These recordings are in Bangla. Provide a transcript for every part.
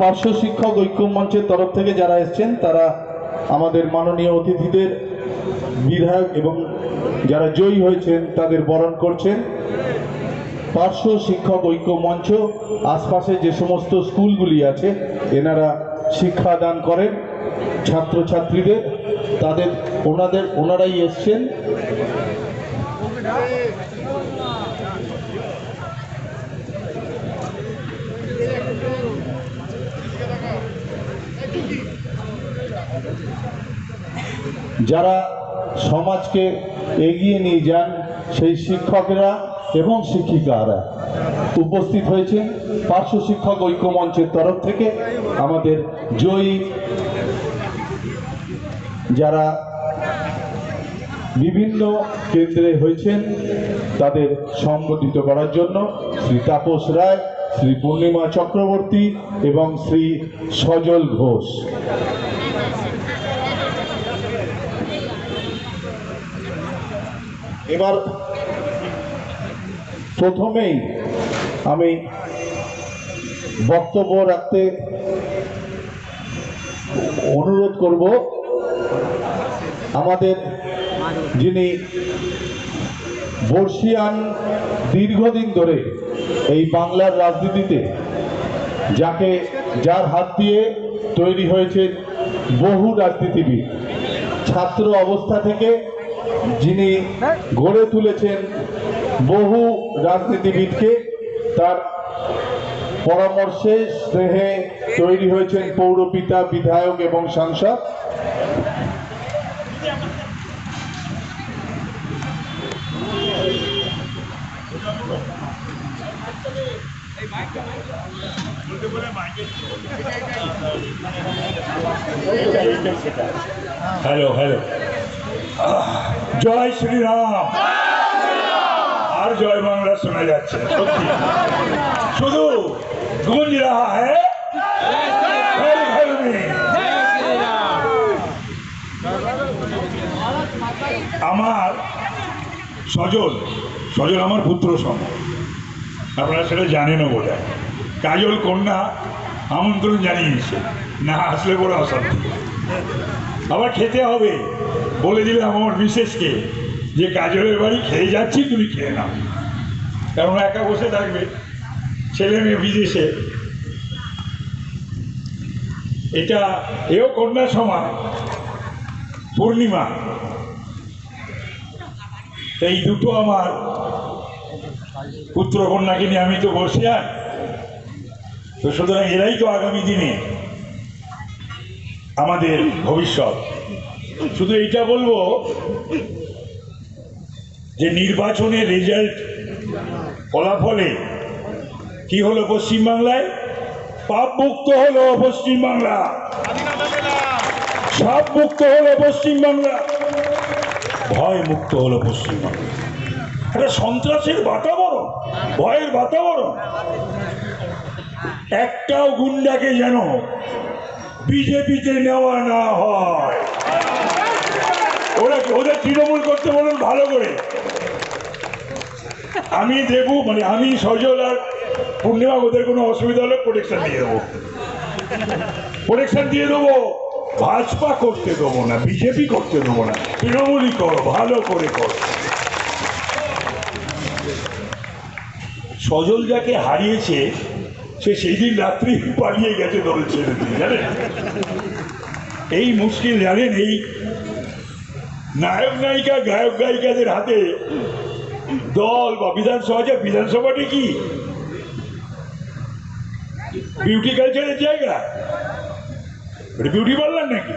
পার্শ্ব শিক্ষক ঐক্য মঞ্চের তরফ থেকে যারা এসেছেন তারা আমাদের মাননীয় অতিথিদের বিধায়ক এবং যারা জয়ী হয়েছেন তাদের বরণ করছেন। পার্শ্ব শিক্ষক ঐক্য মঞ্চ আশপাশে যে সমস্ত স্কুলগুলি আছে এনারা শিক্ষাদান করেন ছাত্রছাত্রীদের, ওনারাই এসছেন। যারা সমাজকে এগিয়ে নিয়ে যান সেই শিক্ষকেরা এবং শিক্ষিকারা উপস্থিত হয়েছেন পার্শ্ব শিক্ষক ঐক্য মঞ্চের তরফ থেকে। আমাদের জয়ী যারা বিভিন্ন কেন্দ্রে হয়েছেন তাদের সম্বোধিত করার জন্য শ্রী তাপস রায়, শ্রী পূর্ণিমা চক্রবর্তী এবং শ্রী সজল ঘোষ। এবার প্রথমেই আমি বক্তব্য রাখতে অনুরোধ করব আমাদের যিনি বর্ষিয়ান দীর্ঘদিন ধরে এই বাংলার রাজনীতিতে যার হাত দিয়ে তৈরি হয়েছে বহু রাজনীতিবিদ, ছাত্র অবস্থা থেকে যিনি গড়ে তুলেছেন বহু রাজনীতিবিদকে, তার পরামর্শে স্নেহে তৈরি হয়েছেন পৌরপিতা, বিধায়ক এবং সাংসদ। हेलो हेलो, जय श्री राम और जय बांग्ला सुना जाच्छे, शुधु गूंज रहा है घर घर में। আমার সজল আমার পুত্র সম, আপনারা সেটা জানেনও বোধ হয়। কাজল কন্যা আমন্ত্রণ জানিয়েছে, না আসলে বড় অশান্তি। আবার খেতে হবে বলে দিলাম আমার মিসেসকে যে কাজলের বাড়ি খেয়ে যাচ্ছি, তুমি খেয়ে নাও, কারণ একা বসে থাকবে, ছেলে মেয়ে বিদেশে। এও কন্যা সমান পূর্ণিমা, এই দুটো আমার পুত্র কন্যাকে নিয়ে আমি তো বর্ষিয়ান, তো সুতরাং এরাই তো আগামী দিনে আমাদের ভবিষ্যৎ। শুধু এইটা বলবো যে নির্বাচনের রেজাল্ট ফলাফলে কি হলো, পশ্চিমবাংলায় পাপ মুক্ত হলো পশ্চিমবাংলা, সাপ মুক্ত হলো পশ্চিমবাংলা, ভয় মুক্ত হলো পশ্চিমবাংলা। একটা সন্ত্রাসের বাতাবরণ, ভয়ের বাতাবরণ, একটাও গুন্ডাকে যেন বিজেপিতে নেওয়া না হয়। ওদের তৃণমূল করতে বলুন ভালো করে, আমি দেবো, মানে আমি সজল আর পূর্ণিমা, ওদের কোনো অসুবিধা হলে প্রোটেকশন দিয়ে দেবো, ভাজপা করতে দেবো না, বিজেপি করতে দেবো না, তৃণমূলই করো, ভালো করে করো। সজল যাকে হারিয়েছে সে সেই দিন রাত্রি পালিয়ে গেছে দল ছেড়ে দিয়ে, জানেন? এই মুশকিল, জানেন, এই নায়ক নায়িকা গায়ক গায়িকাদের হাতে দল বা বিধানসভা, বিধানসভাটি কি বিউটি কালচারের জায়গা, বিউটি পার্লার নাকি?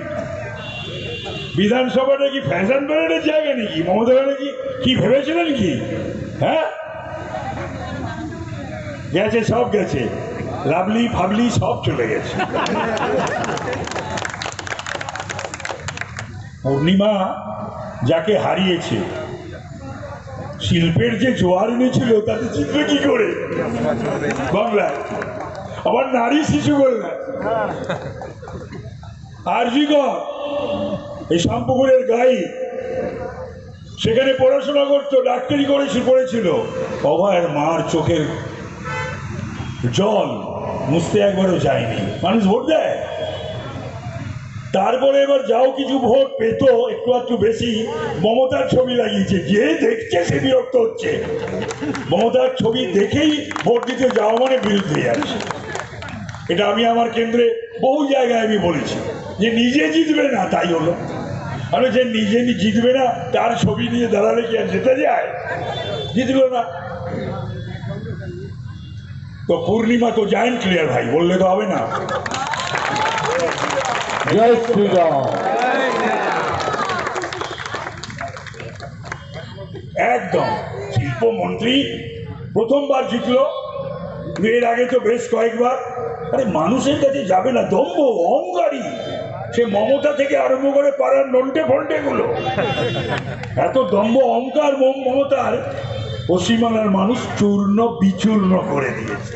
বিধানসভাটা কি ফ্যাশন প্যারেডের জায়গা নাকি? মমতা ব্যানার্জি কি ভেবেছিলেন কি? হ্যাঁ, গেছে, সব গেছে, লাভলি ফাবলি সব চলে গেছে। পূর্ণিমা যাকে হারিয়েছে, শিল্পের যে জোয়ার এনেছিল তাতে জিতবে কি করে বাংলায়? আবার নারী শিশু কল্যাণ, আরজিকর, এই শামপুকুরের গাই, সেখানে পড়াশোনা করতো, ডাক্তারি পড়েছিল, অভয়ের মার চোখের জল মুছতে একবারও যায়নি, মানুষ ভোট দেয়। তারপরে এবার যাও কিছু ভোট পেত একটু একটু বেশি, মমতার ছবি লাগিয়েছে, যে দেখছে সে বিরক্ত হচ্ছে। মমতার ছবি দেখেই ভোট দিতে যাওয়া মানে বিরুদ্ধে যাচ্ছে। এটা আমি আমার কেন্দ্রে বহু জায়গায় আমি বলেছি যে নিজে জিতবে না তাই হলো। আর যে নিজে জিতবে না তার ছবি নিয়ে দাঁড়ালে কি আর যেতে যায়? জিতলো না। তো পূর্ণিমা তো জায়েন্ট ক্লিয়ার ভাই, বললে তো হবে না। জয় শ্রীরাম। একদম শিল্পমন্ত্রী প্রথমবার জিতলো, এর আগে তো বেশ কয়েকবার। আরে মানুষের কাছে যাবে না, দম্ভ অহংকারী। সে মমতা থেকে আরম্ভ করে পাড়ার নন্টে ফন্টে গুলো, এত দম্ভ অহংকার মমতার পশ্চিমবাংলার মানুষ চূর্ণ বিচূর্ণ করে দিয়েছে।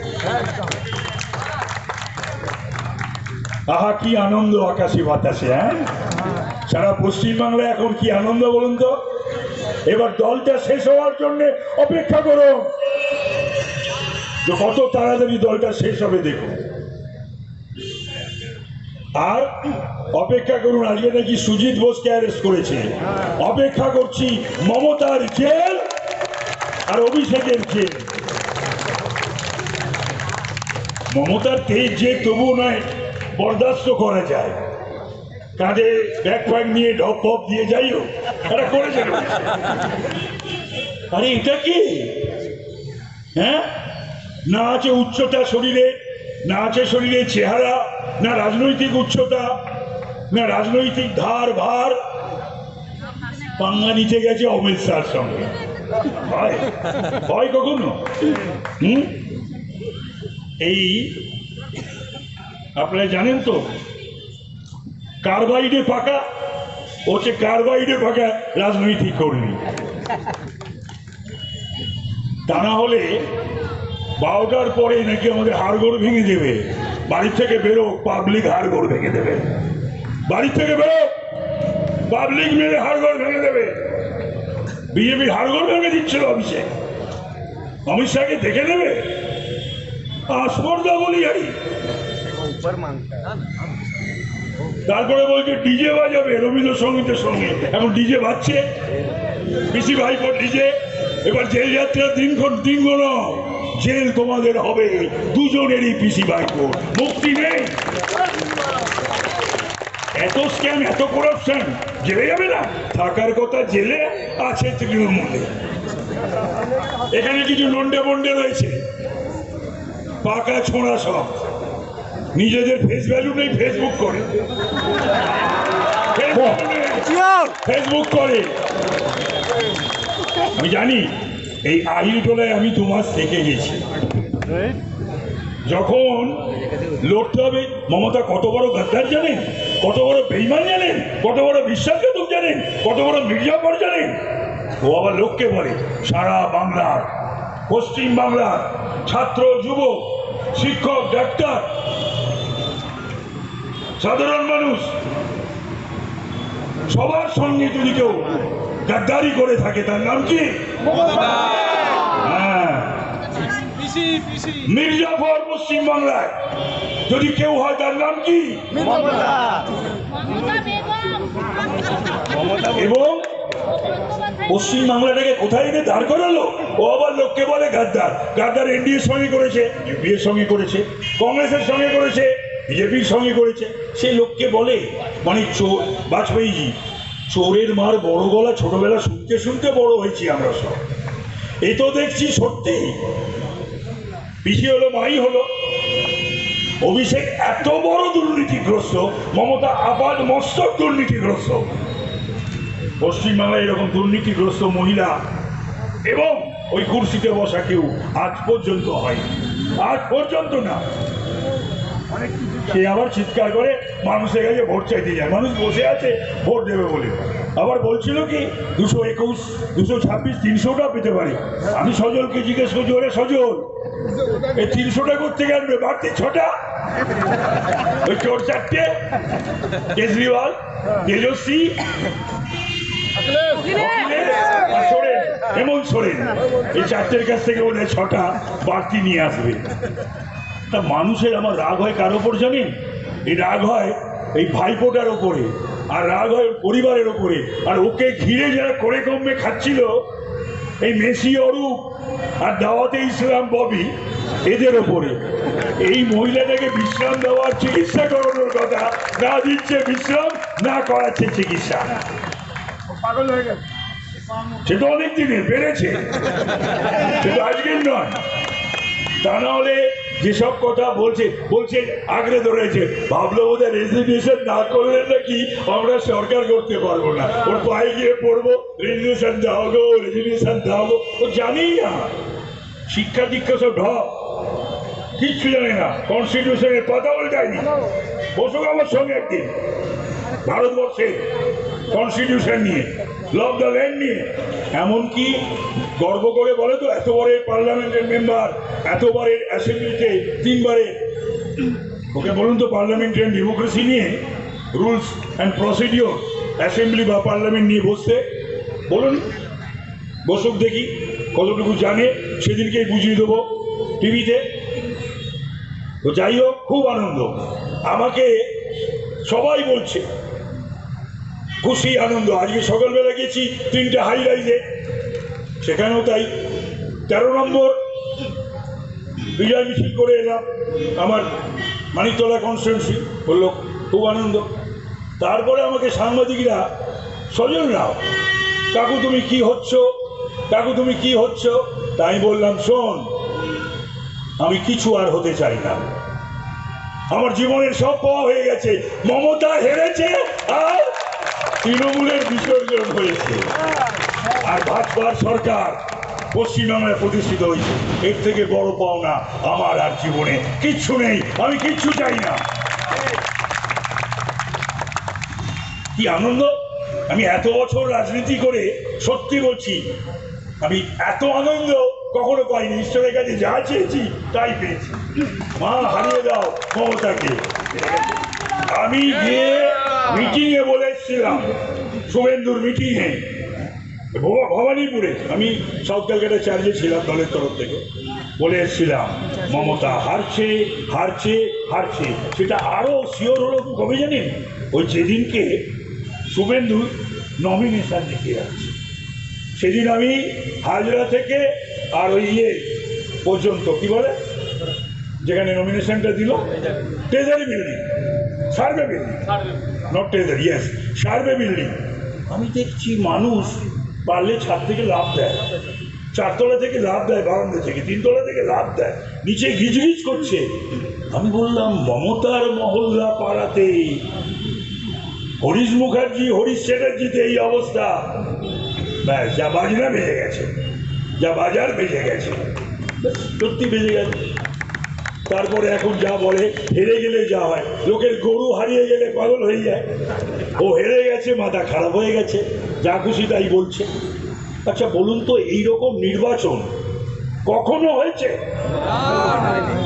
আহা কি আনন্দ আকাশে বাতাসে, হ্যাঁ সারা পশ্চিমবাংলা এখন কি আনন্দ বলুন তো। এবার দলটা শেষ হওয়ার জন্য অপেক্ষা করো, কত তাড়াতাড়ি দলটা শেষ হবে দেখুন। আর অপেক্ষা করুন, আজকে নাকি সুজিত বোসকে অ্যারেস্ট করেছে। অপেক্ষা করছি মমতার জেল আর অভিষেকের জেল। মমতার তেজ যে তবু নয় বরদাস্ত করা যায়, কাঁধে ব্যাগ ফ্যাগ নিয়ে ঢপ ফপ দিয়ে যাই হোক তারা করেছে। আরে এটা কি, হ্যাঁ না আছে উচ্চতা শরীরে, না আছে শরীরে চেহারা, না রাজনৈতিক উচ্চতা, না রাজনৈতিক ধার ভার। পাঙ্গা নিতে গেছে অমিত শাহর সঙ্গে, হয় কখনো? এই আপনারা জানেন তো কার্বাইডে পাকা, হচ্ছে কার্বাইডে পাকা রাজনৈতিক কর্মী। তা না হলে 12টার পরে নাকি আমাদের হাড়গোড় ভেঙে দেবে। বাড়ি থেকে বেরো, পাবলিক হাড়গোড় ভেঙে দেবে। বাড়ি থেকে বেরো, পাবলিক মেরে হাড়গোড় ভেঙে দেবে। বিজেপির হাড়গোড় ভেঙে দিচ্ছিল অভিষেক, অমিত শাহকে দেখে নেবে। আসপর্দা বলি আই, তারপরে বলছে ডিজে বাজাবে রবীন্দ্রসঙ্গীতের সঙ্গে। এখন ডিজে বাজছে, পিসি ভাইপোর ডিজে। এবার জেল যাত্রার দিন গোনো, জেল তোমাদের হবে দুজনেরই, পিসি ভাইপোর মুক্তি নেই। এত স্ক্যাম, এত করাপশন, জেলে যাবে না? থাকার কথা জেলে, আছে তৃণমূলে। এখানে কিছু নন্ডে বন্ডে রয়েছে, পাকা ছোঁড়া সব, নিজেদের ফেস ভ্যালু নেই, ফেসবুক করে, ফেসবুক করে। আমি জানি এই আহির টোলায় আমি 2 মাস থেকে গেছি। যখন লড়তে হবে, মমতা কত বড় গাদ্দার জানেন, কত বড় বেইমান জানেন, কত বড় বিশ্বাসঘাতক জানেন, কত বড় মির্জাফর জানেন। ও আবার লোককে বলে সারা বাংলার, পশ্চিম বাংলার ছাত্র যুবক শিক্ষক ডাক্তার সাধারণ মানুষ সবার সঙ্গে যদি কেউ গাদ্দারি করে থাকে তার নাম কি? হ্যাঁ, মির্জাফর। পশ্চিম বাংলায় যদি কেউ হয় তার নাম কি? এবং পশ্চিম বাংলাটাকে কোথায় এনে দাঁড় করালো? ও আবার লোককে বলে গাদ্দার। গাদ্দার এনডিএর সঙ্গে করেছে, ইউপিএর সঙ্গে করেছে, কংগ্রেসের সঙ্গে করেছে, বিজেপির সঙ্গে করেছে। সেই লোককে বলে, মানে চোর বাজপেয়ীজি, চোরের মার বড় গলা ছোটবেলা শুনতে শুনতে বড় হয়েছি আমরা সব। এই তো দেখছি সত্যি, পিসি হলো মাই হলো। অভিষেক এত বড় দুর্নীতিগ্রস্ত, মমতা আপাদ মস্তক দুর্নীতিগ্রস্ত। পশ্চিমবাংলায় এরকম দুর্নীতিগ্রস্ত মহিলা এবং ওই কুর্সিতে বসা কেউ আজ পর্যন্ত হয়নি, আজ পর্যন্ত না। সে আবার চিৎকার করে মানুষের কাছে ভোট চাইতে যায়, মানুষ বসে আছে ভোট দেবে বলে। আবার বলছিল কি 221, 226, 300টা পেতে পারি। আমি সজলকে জিজ্ঞেস করছি, ওরে সজল এই 300টা করতে আনবে, বাড়তি 6টা, ওই চোর 4টে, কেজরিওয়াল, তেজস্বী, হেমন্ত সোরেন, এই 4টের কাছ থেকে বলে 6টা বাড়তি নিয়ে আসবে। তা মানুষের আমার রাগ হয় কার ওপর জানেন? এই রাগ হয় এই ভাইপোটার ওপরে, আর রাগ হয় ওর পরিবারের ওপরে, আর ওকে ঘিরে যারা করে কমে খাচ্ছিল এই মেসি অরূপ আর দাওয়াতে ইসলাম ববি, এদের ওপরে। এই মহিলাটাকে বিশ্রাম দেওয়ার চিকিৎসা করানোর কথা, না দিচ্ছে বিশ্রাম, না করাচ্ছে চিকিৎসা। পাগল হয়ে গেছে। সে তো অনেক দিনের বেড়েছে, সে তো আজকের নয়। তা না হলে যেসব কথা বলছে বলছে আগ্রে ধরেছে, ভাবলো বোধহয় রেজিগনেশন না করলে নাকি আমরা সরকার করতে পারবো না, ওর পায়ে গিয়ে পড়বো, রেজিগনেশন দাও গো, রেজিগনেশন দাও গো। ও জানেই না, শিক্ষা দীক্ষা সব ঢপ, কিচ্ছু জানে না, কনস্টিটিউশনের কথা উল্টায়নি। বসুক আমার সঙ্গে একদিন ভারতবর্ষের কনস্টিটিউশন নিয়ে, ল অফ দ্য ল্যান্ড নিয়ে। এমনকি গর্ব করে বলে তো, এতবারের পার্লামেন্টের মেম্বার, এতবারের অ্যাসেম্বলিতে 3 বারে। ওকে বলুন তো পার্লামেন্টারি ডেমোক্রেসি নিয়ে, রুলস অ্যান্ড প্রসিডিওর অ্যাসেম্বলি বা পার্লামেন্ট নিয়ে বসতে বলুন, বসুক দেখি কতটুকু জানে, সেদিনকেই বুঝিয়ে দেবো টিভিতে। তো যাই হোক, খুব আনন্দ। আমাকে সবাই বলছে, খুশি আনন্দ। আজকে সকালবেলা গেছি 3টে হাই রাইজে, সেখানেও তাই। 13 নম্বর বিজয় মিছিল করে এলাম আমার মানিকতলা কনস্টিটিউন্সি, বললো খুব আনন্দ। তারপরে আমাকে সাংবাদিকরা, সজল রাও, কাকু তুমি কি হচ্ছ, কাকু তুমি কি হচ্ছ? তাই বললাম, শোন, আমি কিছু আর হতে চাই না, আমার জীবনের সব পাওয়া হয়ে গেছে। মমতা হেরেছে আর তৃণমূলের বিসর্জন হয়েছে, আর ভাজপার সরকার পশ্চিমবাংলায় প্রতিষ্ঠিত হয়েছে। এর থেকে বড় পাওনা আমার আর জীবনে কিচ্ছু নেই, আমি কিচ্ছু চাই না। কি আনন্দ! আমি এত বছর রাজনীতি করে সত্যি বলছি, আমি এত আনন্দ কখনো পাইনি। ঈশ্বরের কাছে যা চেয়েছি তাই পেয়েছি। মা হারিয়ে দাও মমতাকে। আমি গিয়ে মিটিংয়ে বলে এসেছিলাম, শুভেন্দুর মিটিংয়ে ভবানীপুরে, আমি সাউথ ক্যালকাটা চার্জে ছিলাম দলের তরফ থেকে, বলে এসেছিলাম মমতা হারছে হারছে হারছে। সেটা আরও শিওর হলো কবে জানেন? ওই যেদিনকে শুভেন্দু নমিনেশন লিখে যাচ্ছে, সেদিন আমি হাজরা থেকে আর ওই পর্যন্ত, কি বলে যেখানে নমিনেশনটা দিল, treasury building, survey building, not treasury, yes survey building. আমি দেখছি মানুষ পারলে ছাদ থেকে লাফ দেয়, 4 তলা থেকে লাফ দেয়, বারান্দা থেকে 3 তলা থেকে লাফ দেয়, নিচে গিজগিজ করছে। আমি বললাম, মমতার মহল্লা পাড়াতে হরিশ মুখার্জি, হরিশ চ্যাটার্জিতে এই অবস্থা, ব্যাস যা বাজনা বেজে গেছে, যা বাজার বেজে গেছে, সত্যি বেজে গেছে। তারপরে এখন যা বলে, হেরে গেলে যা হয়, লোকের গরু হারিয়ে গেলে পাগল হয়ে যায়। ও হেরে গেছে, মাথা খারাপ হয়ে গেছে, যা খুশি তাই বলছে। আচ্ছা বলুন তো, এইরকম নির্বাচন কখনো হয়েছে?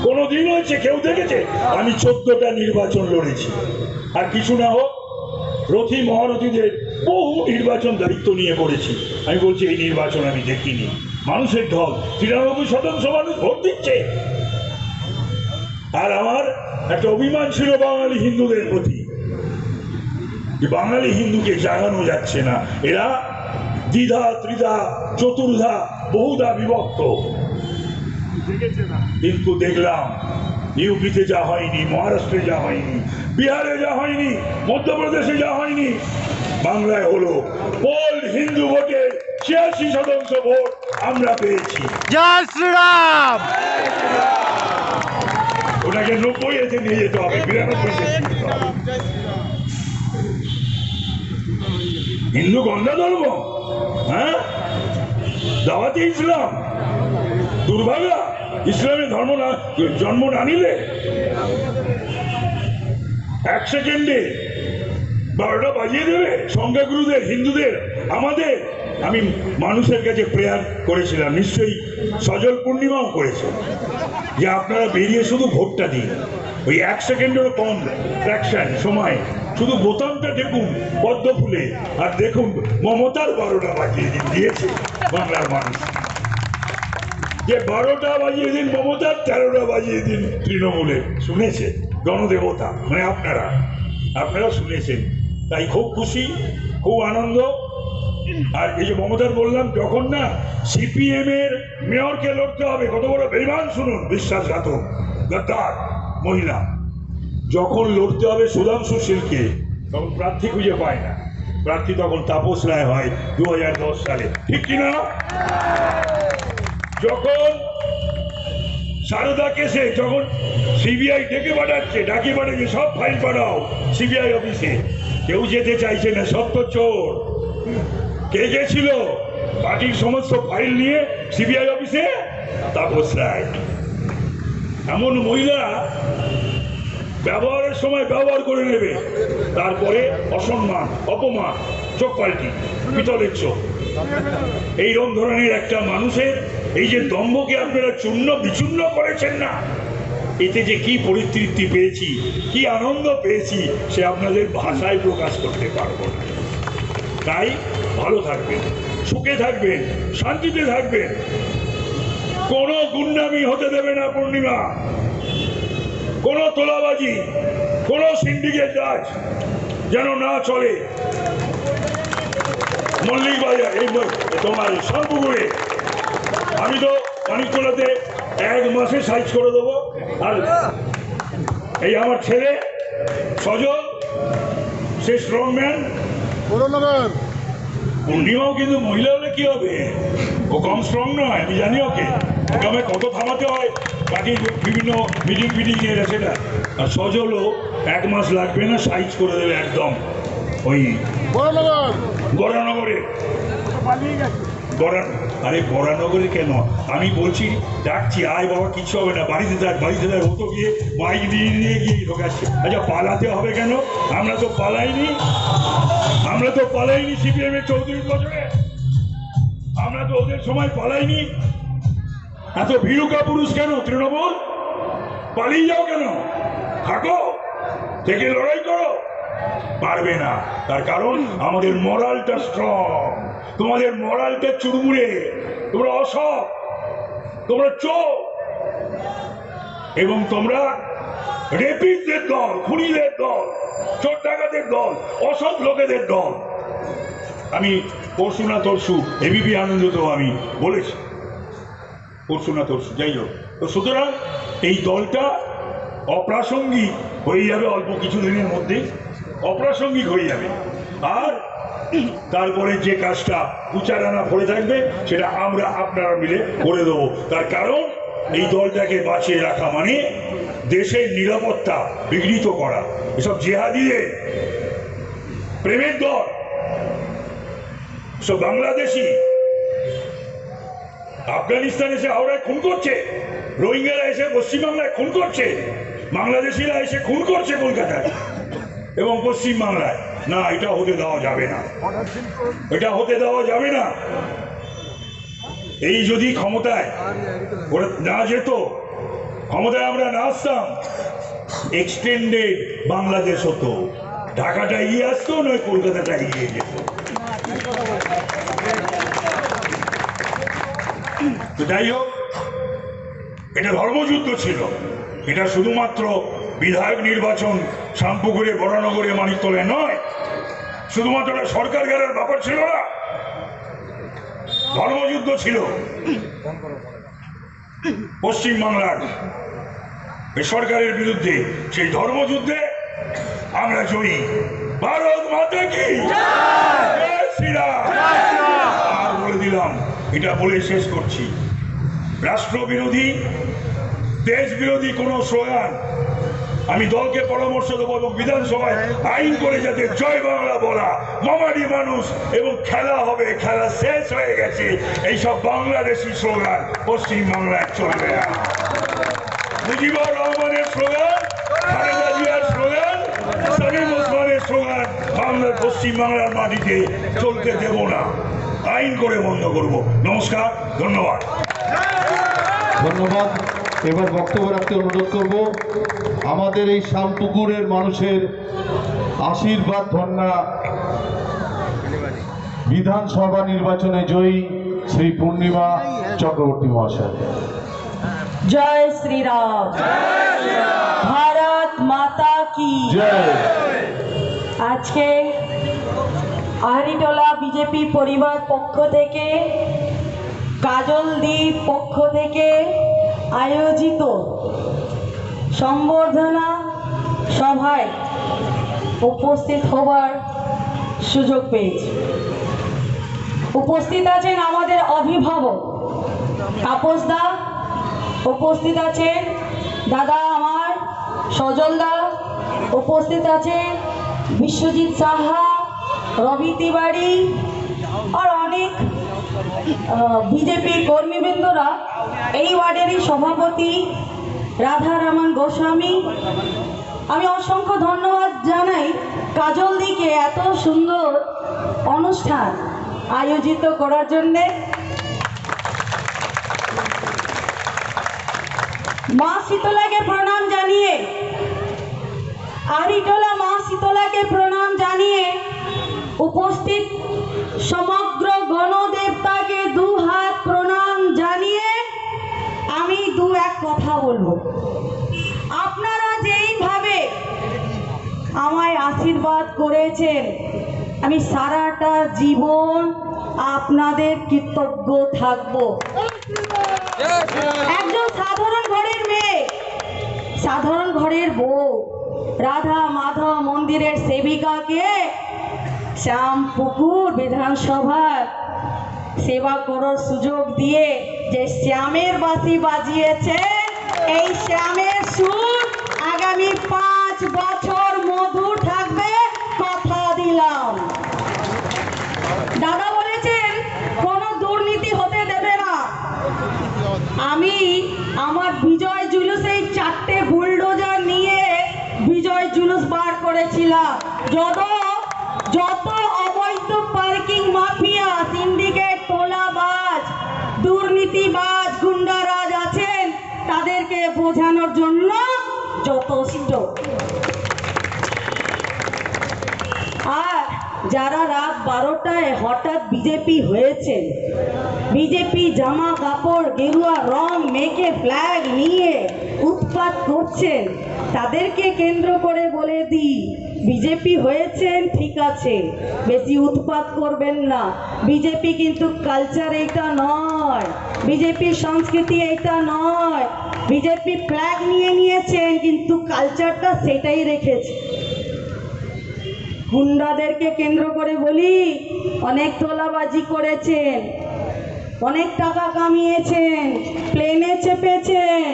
কোনোদিন হয়েছে? কেউ দেখেছে? আমি 14টা নির্বাচন লড়েছি, আর কিছু না হোক রথী মহারথীদের বহু নির্বাচন দায়িত্ব নিয়ে করেছি। আমি বলছি, এই নির্বাচন আমি দেখিনি। মানুষের ঢল, 93% মানুষ ভোট দিচ্ছে। আর আমার একটা অভিমান ছিল বাঙালি হিন্দুদের প্রতি, যে বাঙালি হিন্দুকে জাগানো যাচ্ছে না, এরা দ্বিধা ত্রিধা চতুর্ধা বহুধা বিভক্ত। কিন্তু দেখলাম ইউপিতে যা হয়নি, মহারাষ্ট্রে যা হয়নি, বিহারে যা হয়নি, মধ্যপ্রদেশে যা হয়নি, বাংলায় হলো। পোল হিন্দু ভোটের 86% ভোট আমরা পেয়েছি। জয় শ্রীরাম। ওটাকে 90-এ নিয়ে যেতে হবে, 92-তে নিতে হবে। হিন্দু গন্ধা ধর্ম, হ্যাঁ, দাওয়াতে ইসলাম, দুর্ভাগা, ইসলামে ধর্ম না, জন্ম না নিলে 1 সেকেন্ডে 12টা বাজিয়ে দেবে সংখ্যাগুরুদের, হিন্দুদের, আমাদের। আমি মানুষের কাছে প্রেয়ার করেছিলাম, নিশ্চয়ই সজল পূর্ণিমাও করেছে, যে আপনারা বেরিয়ে শুধু ভোটটা দিন। ওই 1 সেকেন্ডেরও কম ফ্র্যাকশন সময়, শুধু বোতামটা দেখুন পদ্ম ফুলে, আর দেখুন মমতার 12টা বাজিয়ে দিয়েছে বাংলার মানুষ। যে 12টা বাজিয়ে দিন মমতার, 13টা বাজিয়ে দিন তৃণমূলের। শুনেছেন গণদেবতা মানে আপনারা শুনেছেন, তাই খুব খুশি, খুব আনন্দ। আর এই যে মমতার বললাম, যখন না সিপিএম এর মেয়রকে লড়তে হবে, কত বড় বেইমান শুনুন, বিশ্বাসঘাতক গদ্দার মহিলা, যখন লড়তে হবে সুধাংশু শীলকে, তখন প্রার্থী খুঁজে পায় না। প্রার্থী তখন তাপস রায় হয় 2010 সালে, ঠিক কিনা? যখন সারদা কেসে যখন সিবিআই ডেকে পাঠাচ্ছে, ডাকি পাঠাচ্ছে, সব ফাইল পাঠাও সিবিআই অফিসে, কেউ যেতে চাইছে না, সব তো চোর। কে গেছিল পার্টির সমস্ত ফাইল নিয়ে সিবিআই অফিসে? তাপস রায়। এমন মহিলা ব্যবহারের সময় ব্যবহার করে নেবে, তারপরে অসম্মান, অপমান, চোখ পাল্টি, পিতলের চোখ। এইরকম ধরনের একটা মানুষের এই যে দম্ভকে আপনারা চূর্ণ বিচূর্ণ করেছেন না, এতে যে কি পরিতৃপ্তি পেয়েছি, কি আনন্দ পেয়েছি, সে আপনাদের ভাষায় প্রকাশ করতে পারবো না। তাই ভালো থাকবেন, সুখে থাকবেন, শান্তিতে থাকবেন, কোনো গুন্ডামি হতে দেবে না পূর্ণিমা, কোনো তোলাবাজি, কোনো সিন্ডিকেট রাজ যেন না চলে। মল্লিক বাজার এই তোমার সবগুলো আমি তো মানিকতলাতে 1 মাসে সাইজ করে দেবো। আর এই আমার ছেলে সজল, সে স্ট্রংম্যান। পূর্ণিমাও কিন্তু মহিলা হলে কি হবে, ও কম স্ট্রং নয়, আমি জানি ওকে আমায় কত থামাতে হয়, বাকি বিভিন্ন মিটিং এর আছে না। আর সজলও 1 মাস লাগবে না, সাইজ করে দেবে একদম। ওই বরানগরে, আরে বরানগরে কেন, আমি বলছি ডাকছি, আয় বাবা, কিছু হবে না, বাড়িতে থাক, ও তো গিয়ে মাইক নিয়ে গিয়ে ঢোকাচ্ছে। আচ্ছা পালাতে হবে কেন, আমরা তো পালাইনি সিপিএম এর 34 বছরে, আমরা তো ওদের সময় পালাইনি। এত ভীরুকা পুরুষ কেন তৃণমূল, পালিয়ে যাও কেন, থাকো, থেকে লড়াই করো। পারবে না, তার কারণ আমাদের মরালটা স্ট্রং, তোমাদের মরালটা চুরমুড়ে, তোমরা অসৎ, তোমরা চোর, এবং তোমরা রেপিস্টদের দল, খুনিদের দল, চোর ডাকাতের দল, অসৎ লোকেদের দল। আমি পরশু না তরশু এবিপি আনন্দতেও আমি বলেছি, পরশু না তরশু, যাই হোক। তো সুতরাং এই দলটা অপ্রাসঙ্গিক হয়ে যাবে, অল্প কিছুদিনের মধ্যেই অপ্রাসঙ্গিক হয়ে যাবে। আর তারপরে যে কাজটা 2-4 আনা পড়ে থাকবে, সেটা আমরা আপনারা মিলে করে দেবো। তার কারণ এই দলটাকে বাঁচিয়ে রাখা মানে দেশের নিরাপত্তা বিঘ্নিত করা। এসব জেহাদিদের প্রেমের দল, সব বাংলাদেশি আফগানিস্তান এসে হাওড়ায় খুন করছে, রোহিঙ্গারা এসে পশ্চিমবাংলায় খুন করছে, বাংলাদেশিরা এসে খুন করছে কলকাতায় এবং পশ্চিমবাংলায়। না, এটা হতে দেওয়া যাবে না, এটা হতে দেওয়া যাবে না। এই যদি ক্ষমতায় না যেত, ক্ষমতায় আমরা না আসতাম, এক্সটেন্ডেড বাংলাদেশ হতো, ঢাকাটা এগিয়ে আসতো, নয় কলকাতাটা এগিয়ে যেত। তো যাই হোক, এটা ধর্মযুদ্ধ ছিল, এটা শুধুমাত্র বিধায়ক নির্বাচন শ্যামপুকুরে, বরানগরে, মানিকতলায় নয়, শুধুমাত্র সরকার গেলার ব্যাপার ছিল না, ধর্মযুদ্ধ ছিল। পশ্চিমবাংলার সরকারের বিরুদ্ধে সেই ধর্মযুদ্ধে আমরা জয়ী। ভারত মাতা কি জয় শ্রীরাম। আর বলে দিলাম, এটা বলে শেষ করছি, রাষ্ট্রবিরোধী, দেশ বিরোধী কোন স্লোগান আমি দলকে পরামর্শ দেবো এবং বিধানসভায় আইন করে যাতে জয় বাংলা বলা, মামারি মানুষ এবং খেলা হবে, খেলা শেষ হয়ে গেছে, এইসব বাংলাদেশি স্লোগান পশ্চিম বাংলায় চলবে না। মুজিবুর রহমানের স্লোগান, খালেদা জিয়ার স্লোগান, সাকিব ওসমানের স্লোগান বাংলার পশ্চিম বাংলার মাটিতে চলতে দেব না, আইন করে বন্ধ করব। নমস্কার, ধন্যবাদ। ধন্যবাদ। এবার বক্তব্য রাখতে অনুরোধ করব আমাদের এই শ্যামপুকুরের মানুষের আশীর্বাদ ধন্যা বিধানসভা নির্বাচনে জয়ী শ্রী পূর্ণিমা চক্রবর্তী মহাশয়। জয় শ্রীরাম। ভারত মাতা কি জয়। আজকে আহরিটোলা বিজেপি পরিবার পক্ষ থেকে, কাজলদ্বীপ পক্ষ থেকে আয়োজিত সম্বর্ধনা সভায় উপস্থিত হবার সুযোগ পেয়েছি। উপস্থিত আছেন আমাদের অভিভাবক তাপসদা, উপস্থিত আছেন দাদা আমার সজলদা, উপস্থিত আছেন বিশ্বজিৎ সাহা, রবি তিওয়ারি আর অনেক বিজেপি কর্মীবৃন্দরা, এই ওয়ার্ডেরই সভাপতি রাধারমন গোস্বামী। আমি অসংখ্য ধন্যবাদ জানাই কাজলদিকে এত সুন্দর অনুষ্ঠান আয়োজিত করার জন্যে। মা শীতলাকে প্রণাম জানিয়ে, আহরিটোলা মা শীতলাকে প্রণাম জানিয়ে উপস্থিত সমগ্র গণদেবতাকে দু হাত প্রণাম জানিয়ে আমি দু এক কথা বলবো। আপনারা যেইভাবে আমায় আশীর্বাদ করেছেন, আমি সারাটা জীবন আপনাদের কৃতজ্ঞ থাকবো। একজন সাধারণ ঘরের মেয়ে, সাধারণ ঘরের বউ, রাধা মাধব মন্দিরের সেবিকাকে শ্যামপুকুর বিধানসভার সেবা করার সুযোগ দিয়ে যে শ্যামের বাঁশি বাজিয়েছে, এই শ্যামের সুর আগামী 5 বছর মধুর থাকবে, কথা দিলাম। দাদা বলেছেন কোনো দুর্নীতি হতে দেবে না। আমি আমার বিজয় জুলুসে 4টে বুলডোজার নিয়ে বিজয় জুলুস বার করেছিলাম। যত অবৈধ পার্কিং মাফিয়া, সিন্ডিকেট, তোলাবাজ, দুর্নীতিবাজ, গুন্ডারাজ আছেন, তাদেরকে বোঝানোর জন্য যথেষ্ট। আর যারা রাত 12টায় হঠাৎ বিজেপি হয়েছে, বিজেপি জামা কাপড় গেরুয়া রং মেখে ফ্ল্যাগ নিয়ে উৎপাত করছেন, তাদেরকে কেন্দ্র করে বলে দিই, বিজেপি হয়েছেন ঠিক আছে, বেশি উৎপাত করবেন না। বিজেপি কিন্তু কালচার এইটা নয়, বিজেপির সংস্কৃতি এইটা নয়। বিজেপি ফ্ল্যাগ নিয়ে নিয়েছেন কিন্তু কালচারটা সেটাই রেখেছে। গুন্ডাদেরকে কেন্দ্র করে বলি, অনেক তোলাবাজি করেছেন, অনেক টাকা কামিয়েছেন, প্লেনে চেপেছেন,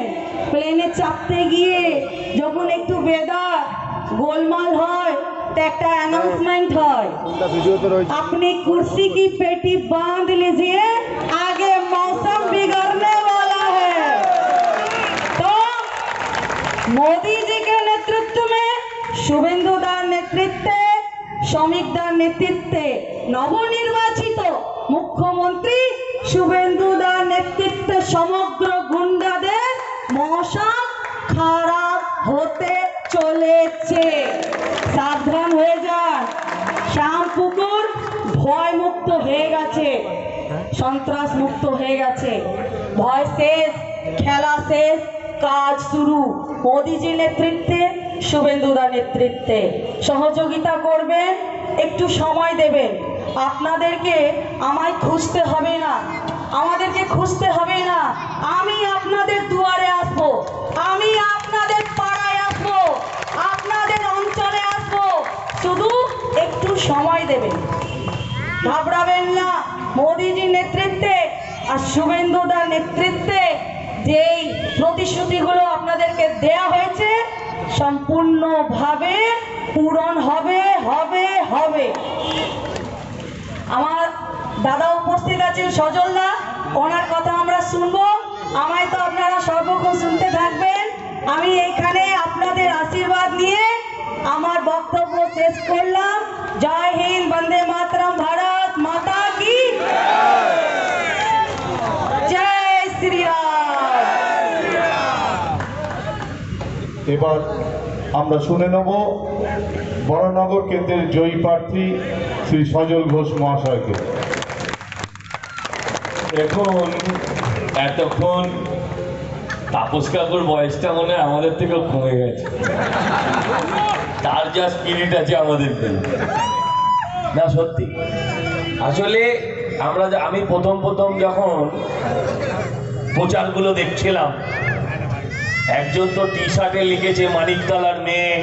প্লেনে চাপতে গিয়ে যখন একটু বেদার গোলমাল হয় তো একটা অ্যানাউন্সমেंट হয়, अपनी कुर्सी की पेटी बांध लीजिए, आगे मौसम बिगड़ने वाला है। तो मोदी जी के नेतृत्व में, शुभेंदु दार नेतृत्वे, শ্রমিক দার নেতৃত্বে নবনির্বাচিত মুখ্যমন্ত্রী শুভেন্দু দার নেতৃত্বে সমগ্র গুন্ডাদের মশা খারাপ হতে চলেছে। সাবধান হয়ে যান। শ্যামপুকুর ভয় মুক্ত হয়ে গেছে, সন্ত্রাস মুক্ত হয়ে গেছে। ভয় শেষ, খেলা শেষ, কাজ শুরু। মোদিজির নেতৃত্বে, শুভেন্দুদার নেতৃত্বে সহযোগিতা করবেন, একটু সময় দেবেন। আপনাদেরকে আমায় খুঁজতে হবে না, আমাদেরকে খুঁজতে হবে না। আমি আপনাদের দুয়ারে আসবো, আমি আপনাদের পাড়ায় আসবো, আপনাদের অঞ্চলে আসবো, শুধু একটু সময় দেবেন। ঘাবড়াবেন না। মোদিজির নেতৃত্বে আর শুভেন্দুদার নেতৃত্বে যেই প্রতিশ্রুতিগুলো আপনাদেরকে দেয়া হয়েছে সম্পূর্ণভাবে পূরণ হবে হবে হবে। আমার দাদা উপস্থিত আছেন সজলদা, ওনার কথা আমরা শুনবো। আমায় তো আপনারা সর্বক্ষণ শুনতে থাকবেন। আমি এইখানে আপনাদের আশীর্বাদ নিয়ে আমার বক্তব্য শেষ করলাম। জয় হিন্দ, বন্দে মাতরম, ভারত মাতা কি জয় শ্রীরাম। এবার আমরা শুনে নেব বড়নগর কেন্দ্রের জয়ী প্রার্থী শ্রী সজল ঘোষ মহাশয়কে। দেখুন এতক্ষণ তাপস কাকুর বয়সটা মনে হয় আমাদের থেকেও কমে গেছে, তার যা স্পিরিট আছে আমাদেরকে। না সত্যি, আসলে আমি প্রথম যখন প্রচারগুলো দেখছিলাম, একজন তো টি শার্টে লিখেছে মানিকতলার মেয়ে,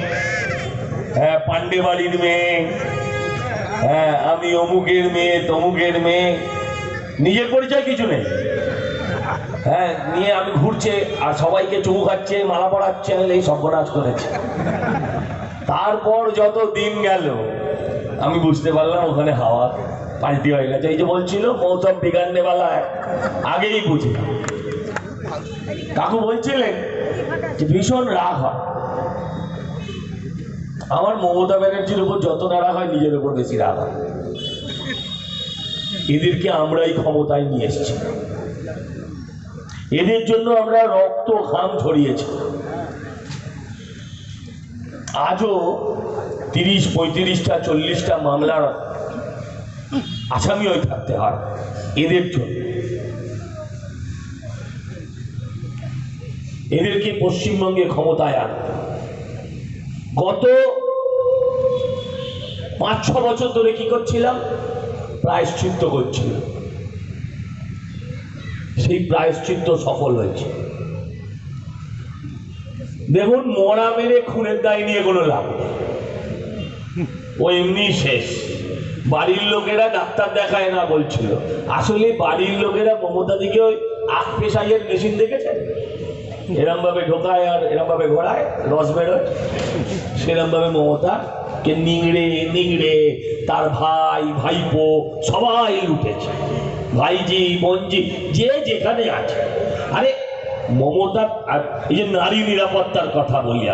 হ্যাঁ পান্ডে বাড়ির মেয়ে, হ্যাঁ আমি অমুকের মেয়ে তমুকের মেয়ে, নিজের পরিচয় কিছু নেই, হ্যাঁ নিয়ে আমি ঘুরছে আর সবাইকে চুমু খাচ্ছে, মালা পড়াচ্ছে, এই সর্বনাশ করেছে। তারপর যত দিন গেল আমি বুঝতে পারলাম ওখানে হাওয়া পাল্টি হয়ে গেছে। এই যে বলছিল মৌসুম বিগাড়নে वाला है, আগেই বুঝি। কাকু বলছিলেন যে ভীষণ রাগ হয়, আমার মমতা ব্যানার্জির উপর যত না রাগ হয় নিজের উপর বেশি রাগ হয়। এদেরকে আমরাই ক্ষমতায় নিয়ে এসেছি, এদের জন্য আমরা রক্ত ঘাম ঝরিয়েছি। আজও 30, 35টা 40টা মামলার আসামি হয়ে থাকতে হয় এদের জন্য। এদেরকে পশ্চিমবঙ্গে ক্ষমতায় আন। গত 5-6 বছর ধরে কি করছিলাম? প্রায়শ্চিত্ত করছিলাম। সেই প্রায়শ্চিত্ত সফল হয়েছে। দেখুন, মরা মেরে খুনের দায় নিয়ে কোনো লাভ নেই, ও এমনি শেষ। বাড়ির লোকেরা ডাক্তার দেখায় না বলছিল, আসলে বাড়ির লোকেরা মমতা দিকে ওই আখ পেশাইয়ের মেশিন দেখেছেন, এরম ভাবে ঢোকায় আর এরম ভাবে ঘোরায়, রস বেরোয়, সেরম ভাবে মমতা কে নিংড়ে নিংড়ে তার ভাই ভাইপো সবাই লুটেছে, ভাইজি বোনজি যে যেখানে আছে। আরে মমতা, আর এই যে নারী নিরাপত্তার কথা বলি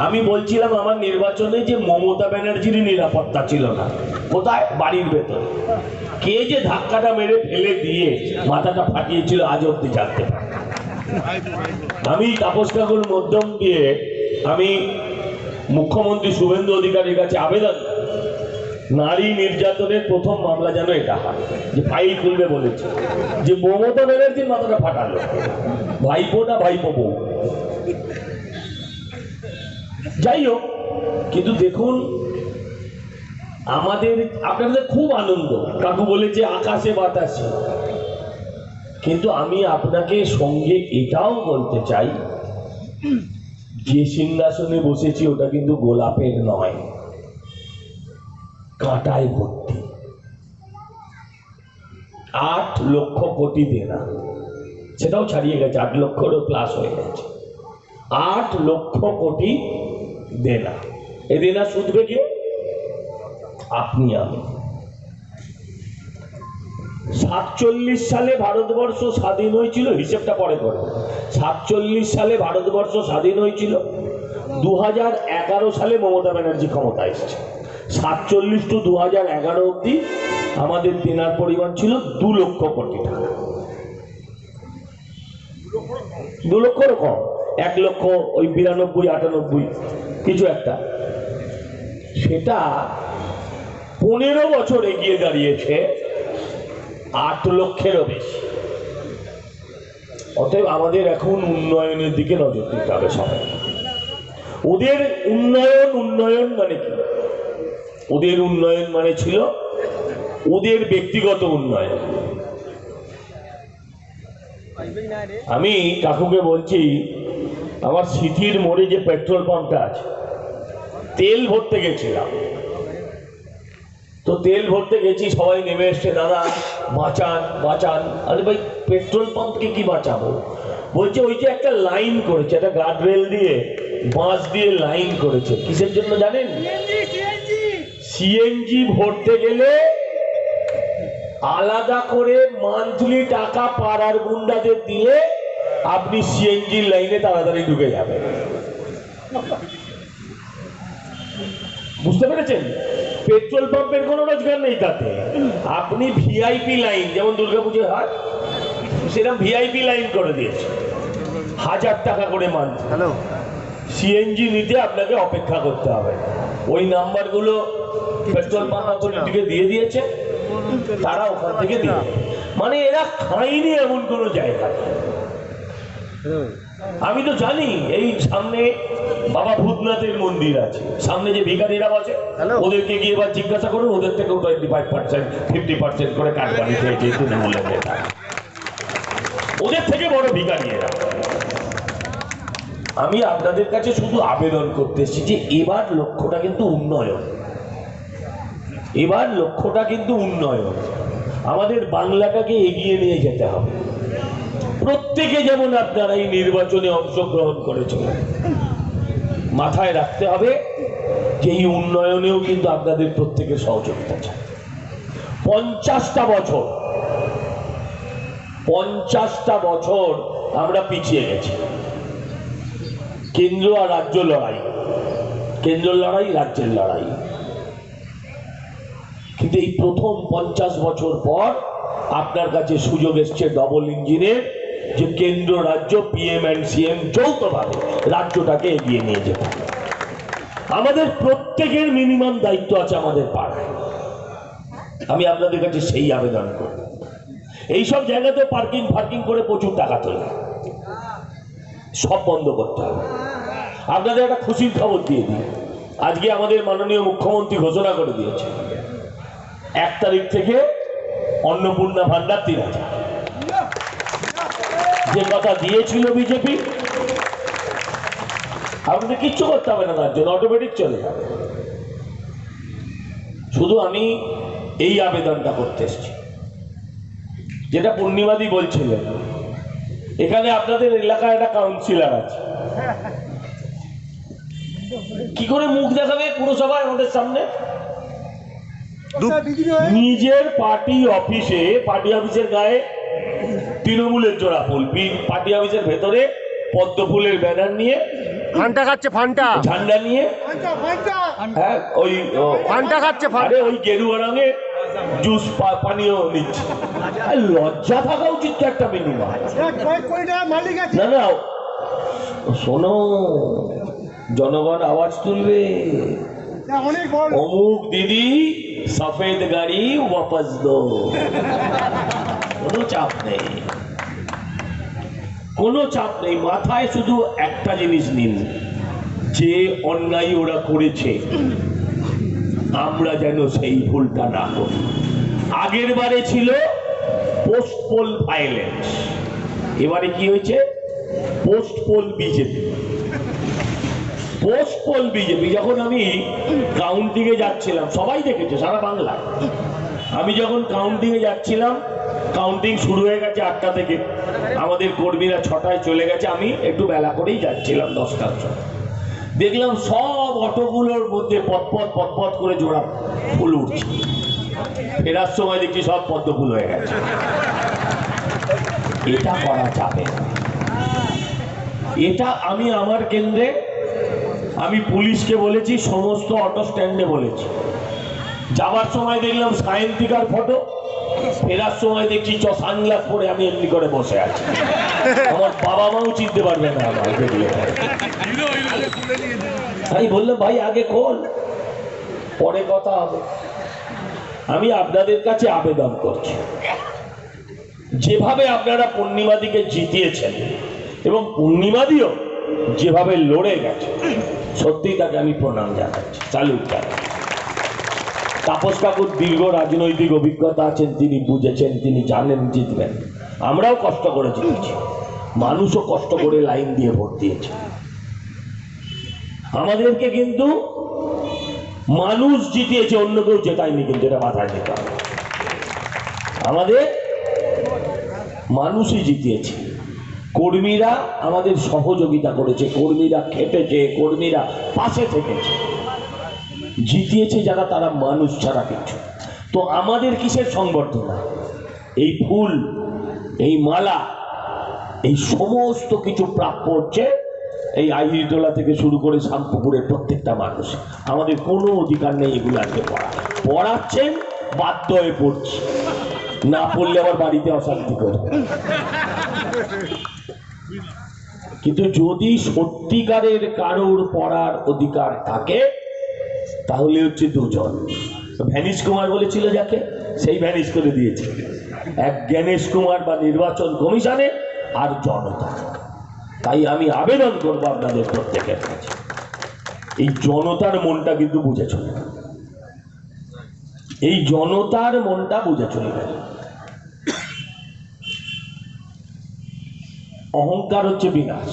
আমি বলছিলাম আমার নির্বাচনে যে মমতা ব্যানার্জির নিরাপত্তা ছিল না। কোথায়? বাড়ির ভেতরে। কে যে ধাক্কাটা মেরে ফেলে দিয়ে মাথাটা ফাটিয়েছিল আজ অব্দি জানতে পারি। আমি তাপস কাকুর মাধ্যম দিয়ে আমি মুখ্যমন্ত্রী শুভেন্দু অধিকারীর কাছে আবেদন, নারী নির্যাতনের প্রথম মামলা যেন এটা হয়, যে ফাইল খুলবে বলেছে, যে মমতা ব্যানার্জির মাথাটা ফাটালো, ভাইপো না ভাইপো বউ, যাই হোক। কিন্তু দেখুন, আমাদের আপনাদের খুব আনন্দ, কাকু বলেছে আকাশে বাতাসে, কিন্তু আমি আপনাকে সঙ্গে এটাও বলতে চাই, যে সিংহাসনে বসেছি ওটা কিন্তু গোলাপের নয়, কাঁটায় ভর্তি। 8 লক্ষ কোটি দেনা, সেটাও ছাড়িয়ে গেছে, 8 লক্ষরও প্লাস হয়ে গেছে। 8 লক্ষ কোটি দেনা, এ দেনা শুধবে কে? আপনি আমি। 47 সালে ভারতবর্ষ স্বাধীন হয়েছিল, হিসেবটা পরে করো। 47 সালে ভারতবর্ষ স্বাধীন হয়েছিল, 2011 সালে মমতা ব্যানার্জি ক্ষমতা এসেছে। 47 টু 2011 অব্দি আমাদের দেনার পরিমাণ ছিল 2 লক্ষ কোটি টাকা। 2 লক্ষরও কম, 1 লক্ষ ওই 92, 98 কিছু একটা। সেটা 15 বছর এগিয়ে দাঁড়িয়েছে 8 লক্ষেরও বেশি। অতএব আমাদের এখন উন্নয়নের দিকে নজর দিতে হবে সবাই। ওদের উন্নয়ন মানে কি? ওদের উন্নয়ন মানে ছিল ওদের ব্যক্তিগত উন্নয়ন। আমি কাকুকে বলছি, আমার সিটির মোড়ে যে পেট্রোল পাম্পটা আছে, তেল ভরতে গেছিলাম, তো তেল ভরতে গেছি, সবাই নেমে এসছে, দাদা বাঁচান বাঁচান। আরে ভাই, পেট্রোল পাম্পকে কি বাঁচাবো? বলছে ওই যে একটা লাইন করেছে, একটা গার্ডরেল দিয়ে বাঁশ দিয়ে লাইন করেছে, কিসের জন্য জানেন? সিএনজি ভরতে গেলে আলাদা করে মান্থলি টাকা পাড়ার গুন্ডাদের দিলে আপনি সিএনজি লাইনে তাড়াতাড়ি ঢুকে যাবেন। বুঝতে পেরেছেন? পেট্রোল পাম্পের কোনো রোজগার নেই তাতে। আপনি ভিআইপি লাইন, যেমন দুর্গাপুজো হয় সেরকম ভিআইপি লাইন করে দিয়েছে, 1000 টাকা করে মান্থ। সিএনজি নিতে আপনাকে অপেক্ষা করতে হবে। ওই নাম্বারগুলো পেট্রোল পাম্প অথরিটিকে দিয়ে দিয়েছে, তারা ওখান থেকে দিয়ে মানে এরা খায়নি এমন কোনো জায়গা নেই। আমি তো জানি এই সামনে বাবা ভূতনাথের মন্দির আছে, সামনে যে ভিখারিরা বসে ওদেরকে গিয়ে এবার জিজ্ঞাসা করুন, ওদের থেকেও 25% 50% করে কাটবানি খেয়েছে তৃণমূলের নেতা, ওদের থেকে বড় ভিখারি এরা। আমি আপনাদের কাছে শুধু আবেদন করতে এসেছি যে এবার লক্ষ্যটা কিন্তু উন্নয়ন, এবার লক্ষ্যটা কিন্তু উন্নয়ন। আমাদের বাংলাটাকে এগিয়ে নিয়ে যেতে হবে। প্রত্যেকে যেমন আপনারা এই নির্বাচনে অংশগ্রহণ করেছিলেন, মাথায় রাখতে হবে যে এই উন্নয়নেও কিন্তু আপনাদের প্রত্যেকের সহযোগিতা চাই। 50টা বছর আমরা পিছিয়ে গেছি। কেন্দ্র আর রাজ্য লড়াই, কেন্দ্রের লড়াই, রাজ্যের লড়াই। কিন্তু এই প্রথম 50 বছর পর আপনার কাছে সুযোগ এসছে ডবল ইঞ্জিনের, যে কেন্দ্র রাজ্য পিএম অ্যান্ড সিএম যৌথভাবে রাজ্যটাকে এগিয়ে নিয়ে যেতে হবে। আমাদের প্রত্যেকের মিনিমাম দায়িত্ব আছে আমাদের পাড়ায়। আমি আপনাদের কাছে সেই আবেদন করব। এইসব জায়গাতে পার্কিং করে প্রচুর টাকা তোলে, সব বন্ধ করতে হবে। আপনাদের একটা খুশির খবর দিয়ে দিই, আজকে আমাদের মাননীয় মুখ্যমন্ত্রী ঘোষণা করে দিয়েছে 1 তারিখ থেকে অন্নপূর্ণা ভান্ডার 3000। যে কথা দিয়েছিল বিজেপি, আপনাদের কিচ্ছু করতে হবে না, তার জন্য অটোমেটিক চলে যাবে। শুধু আমি এই আবেদনটা করতে এসেছি, যেটা পূর্ণিমাদি বলছিলেন, এখানে আপনাদের এলাকায় একটা কাউন্সিলর আছে, কি করে মুখ দেখাবে পুরসভায় আমাদের সামনে? নিজের পার্টি অফিসের গায়ে তৃণমূলের জোড়া ফুল, পার্টি অফিসের ভেতরে পদ্ম ফুলের ব্যানার নিয়ে ফান্টা খাচ্ছে, ফান্টা ঝান্ডা নিয়ে, হ্যাঁ ওই ফান্টা খাচ্ছে, আরে ওই গেরুয়া রঙে জুস পানীয় নিচ্ছে। লজ্জা থাকা উচিত তো একটা মিনিমাম। না না শোনো, জনগণ আওয়াজ তুলবে, অমুক দিদি সফেদ গাড়ি ওয়াপস দো। কোনো চাপ নেই, কোনো চাপ নেই। মাথায় শুধু একটা জিনিস নিন, যে অন্যায় ওরা করেছে আমরা যেন সেই ভুলটা না করি। আগের বারে ছিল পোস্ট পোল ভায়োলেন্স, এবারে কি হয়েছে? Post pole BJP. Post pole BJP. যখন আমি কাউন্টিং এ যাচ্ছিলাম, সবাই দেখেছে সারা বাংলা, আমি যখন কাউন্টিং এ যাচ্ছিলাম, কাউন্টিং শুরু হয়ে গেছে 8টা থেকে, আমাদের কর্মীরা 6টায় চলে গেছে, আমি একটু বেলা করেই যাচ্ছিলাম 10টার সময়। দেখলাম সব অটোগুলোর মধ্যে পথ করে জোড়া ফুল উঠছে। ফেরার সময় দেখছি সব পদ্ম ফুল হয়ে গেছে। এটা করা যাবে না। এটা আমি আমার কেন্দ্রে, আমি পুলিশকে বলেছি, সমস্ত অটো স্ট্যান্ডে বলেছি। যাওয়ার সময় দেখলাম সায়েন্তিকার ফটো, ফেরার সময় দেখছি সানগ্লাস পরে আমি এমনি করে বসে আছি। আমার বাবা মাও চিনতে পারবে না আমার দেখলে। তাই বললাম ভাই আগে খোল, পরে কথা হবে। আমি আপনাদের কাছে আবেদন করছি, যেভাবে আপনারা পূর্ণিমাদিকে জিতিয়েছেন এবং পূর্ণিমাদিও যেভাবে লড়ে গেছে, সত্যি তাকে আমি প্রণাম জানাচ্ছি, স্যালুট জানাচ্ছি। তাপস কাকুর দীর্ঘ রাজনৈতিক অভিজ্ঞতা আছেন, তিনি বুঝেছেন, তিনি জানেন জিতবেন। আমরাও কষ্ট করে জিতেছি, মানুষও কষ্ট করে লাইন দিয়ে ভোট দিয়েছে। আমাদেরকে কিন্তু মানুষ জিতিয়েছে, অন্য কেউ জেতায়নি, কিন্তু এটা মাথায় নিতে হবে। আমাদের মানুষই জিতিয়েছে। কর্মীরা আমাদের সহযোগিতা করেছে, কর্মীরা খেটেছে, কর্মীরা পাশে থেকেছে। জিতিয়েছে যারা, তারা মানুষ ছাড়া কিছু। তো আমাদের কিসের সংবর্ধনা? এই ফুল, এই মালা, এই সমস্ত কিছু প্রাপ্য হচ্ছে এই আইরিটোলা থেকে শুরু করে শামপুকুরের প্রত্যেকটা মানুষ। আমাদের কোনো অধিকার নেই এগুলো আজকে পড়াচ্ছেন, বাধ্য হয়ে পড়ছি, না পড়লে আবার বাড়িতে অশান্তি করবে। কিন্তু যদি সত্যিকারের কারোর পড়ার অধিকার থাকে, তাহলে হচ্ছে দুজন। ভ্যানিশ কুমার বলেছিল যাকে, সেই ভ্যানিশ করে দিয়েছে। এক জ্ঞানেশ কুমার বা নির্বাচন কমিশনে, আর জনতা। তাই আমি আবেদন করবো আপনাদের প্রত্যেকের কাছে, এই জনতার মনটা কিন্তু বুঝে চলবে, এই জনতার মনটা বুঝে চলবে। অহংকার হচ্ছে বিনাশ,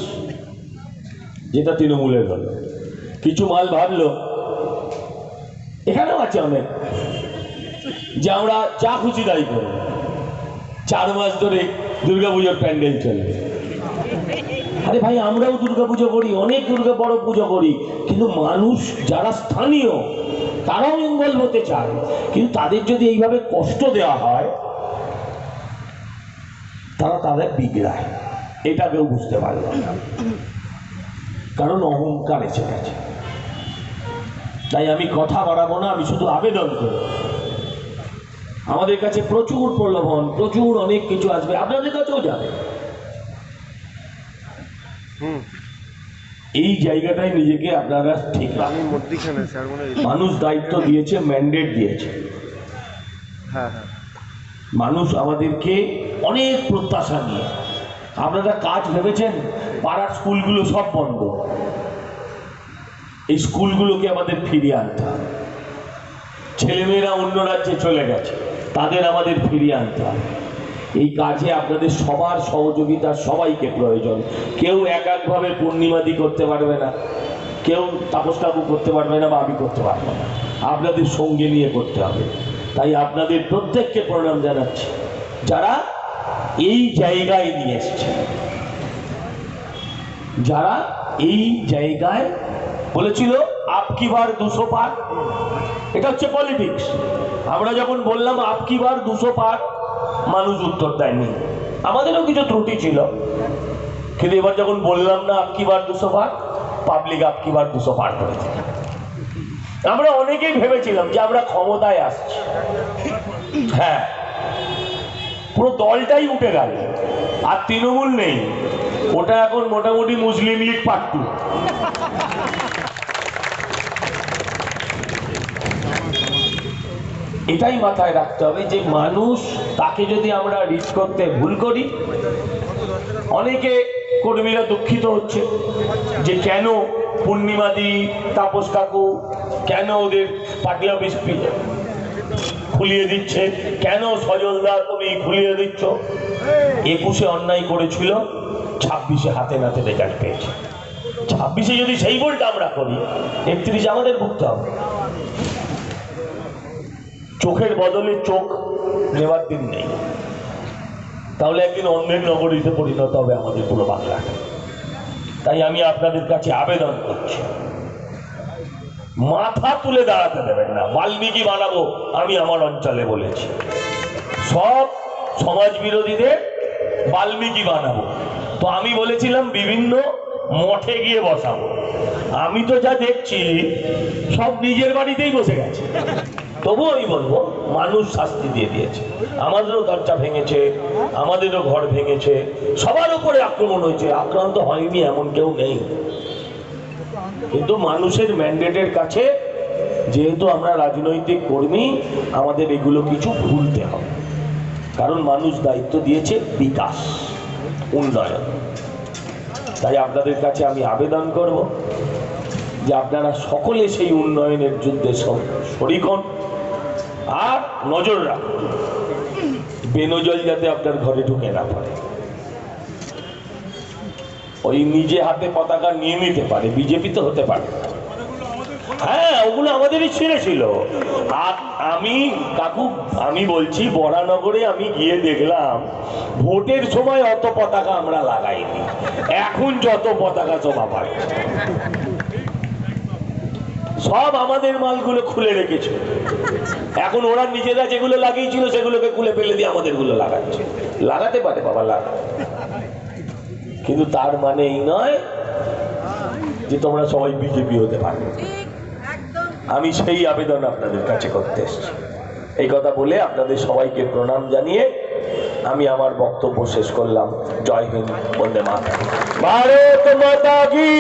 যেটা তৃণমূলের হলো। কিছু মাল ভাবলো, এখানেও আছে অনেক, যে আমরা যা খুশি তাই করব, 4 মাস ধরে দুর্গাপুজোর প্যান্ডেল চলবে। আরে ভাই, আমরাও দুর্গাপুজো করি, অনেক বড় পুজো করি, কিন্তু মানুষ যারা স্থানীয় তারাও ইনভলভ হতে চায়, কিন্তু তাদের যদি এইভাবে কষ্ট দেওয়া হয় তারা তাদের বিগড়ায়, এটা কেউ বুঝতে পারবে না, কারণ অহংকার এসে গেছে। তাই আমি কথা বাড়াবো না, আমি শুধু আবেদন করি, আমাদের কাছে প্রচুর প্রলোভন, প্রচুর অনেক কিছু আসবে, আপনাদের কাছেও যাবে। এই জায়গাটায় নিজেকে আপনারা ঠিক রাখেন। মানুষ দায়িত্ব দিয়েছে, ম্যান্ডেট দিয়েছে, মানুষ আমাদেরকে অনেক প্রত্যাশা নিয়ে। আপনারা কাজ ভেবেছেন, পাড়ার স্কুলগুলো সব বন্ধ, এই স্কুলগুলোকে আমাদের ফিরিয়ে আনতে হবে। ছেলেমেয়েরা অন্য রাজ্যে চলে গেছে, তাদের আমাদের ফিরিয়ে আনতে হবে। এই কাজে আপনাদের সবার সহযোগিতা সবাইকে প্রয়োজন। কেউ একভাবে পূর্ণিমাদি করতে পারবে না, কেউ তাপস কাকু করতে পারবে না, বা আমি করতে পারবো না, আপনাদের সঙ্গে নিয়ে করতে হবে। তাই আপনাদের প্রত্যেককে প্রণাম জানাচ্ছি, যারা এই জায়গায় নিয়ে এসছে, যারা এই জায়গায় বলেছিল আপকি বার 200 পার, এটা হচ্ছে পলিটিক্স। আমরা যখন বললাম আপকি বার 200 পার, মানুষ উত্তর দেয়নি, আমাদেরও কিছু ত্রুটি ছিল, কিন্তু এবার যখন বললাম না আপকি বার 200 পার, পাবলিক আপকি বার 200 পার করেছে। আমরা অনেকেই ভেবেছিলাম যে আমরা ক্ষমতায় আসছি, হ্যাঁ, পুরো দলটাই উঠে গেল, আর তৃণমূল নেই, ওটা এখন মোটামুটি মুসলিম লীগ পার্ট 2। এটাই মাথায় রাখতে হবে যে মানুষ, তাকে যদি আমরা রিচ করতে ভুল করি, অনেকে কর্মীরা দুঃখিত হচ্ছে যে কেন পূর্ণিমাদি, তাপস কাকু কেন ওদের পার্টি অফিস খুলিয়ে দিচ্ছে, কেন সজলদা তুমি খুলিয়ে দিচ্ছ। 21-এ অন্যায় করেছিল, 26-এ হাতে নাতে রেজাল্ট পেয়েছে। 26-এ যদি সেই ভুলটা আমরা করি, 31-এ আমাদের ভুগতে হবে। চোখের বদলে চোখ নেওয়ার দিন নেই, তাহলে একদিন অন্ধের নগরীতে পরিণত হবে আমাদের পুরো বাংলাটা। তাই আমি আপনাদের কাছে আবেদন করছি, মাথা তুলে দাঁড়াতে দেবেন না। বাল্মীকি বানাবো আমি আমার অঞ্চলে বলেছি, সব সমাজ বিরোধীদের বাল্মীকি বানাবো। তো আমি বলেছিলাম বিভিন্ন মঠে গিয়ে বসাবো। আমি তো যা দেখছি সব নিজের বাড়িতেই বসে গেছে। তবুও আমি বলবো, মানুষ শাস্তি দিয়ে দিয়েছে, আমাদেরও দরজা ভেঙেছে, আমাদেরও ঘর ভেঙেছে, সবার উপরে আক্রমণ হয়েছে, আক্রান্ত হয়নি এমন কেউ নেই। কিন্তু মানুষের ম্যান্ডেটের কাছে, যেহেতু আমরা রাজনৈতিক কর্মী, আমাদের এগুলো কিছু ভুলতে হবে, কারণ মানুষ দায়িত্ব দিয়েছে বিকাশ, উন্নয়ন। তাই আপনাদের কাছে আমি আবেদন করব যে আপনারা সকলে সেই উন্নয়নের যুদ্ধে শরিক হন, আর নজর রাখুন বেনজল যাতে আপনার ঘরে ঢুকে না পারে, ওই নিজে হাতে পতাকা নিয়ে নিতে পারে, বিজেপি তো হতে পারে। হ্যাঁ, ওগুলো আমাদেরই ছিল। আর আমি কাকু, আমি বলছি, বরানগরে আমি গিয়ে দেখলাম ভোটের সময় অত পতাকা আমরা লাগাইনি, এখন যত পতাকা শোভা পায়, সব আমাদের মালগুলো খুলে রেখেছে। এখন ওরা নিজেরা যেগুলো লাগিয়েছিল সেগুলোকে খুলে ফেলে দিয়ে আমাদের গুলো লাগাচ্ছে। লাগাতে পারে বাবা, লাগা, কিন্তু তার মানে এই নয় যে তোমরা সবাই বিজেপি হতে পারবে। আমি সেই আবেদন আপনাদের কাছে করতে এসেছি। এই কথা বলে আপনাদের সবাইকে প্রণাম জানিয়ে আমি আমার বক্তব্য শেষ করলাম। জয় হিন্দ, বন্দে মাতরম, ভারত মাতা কি।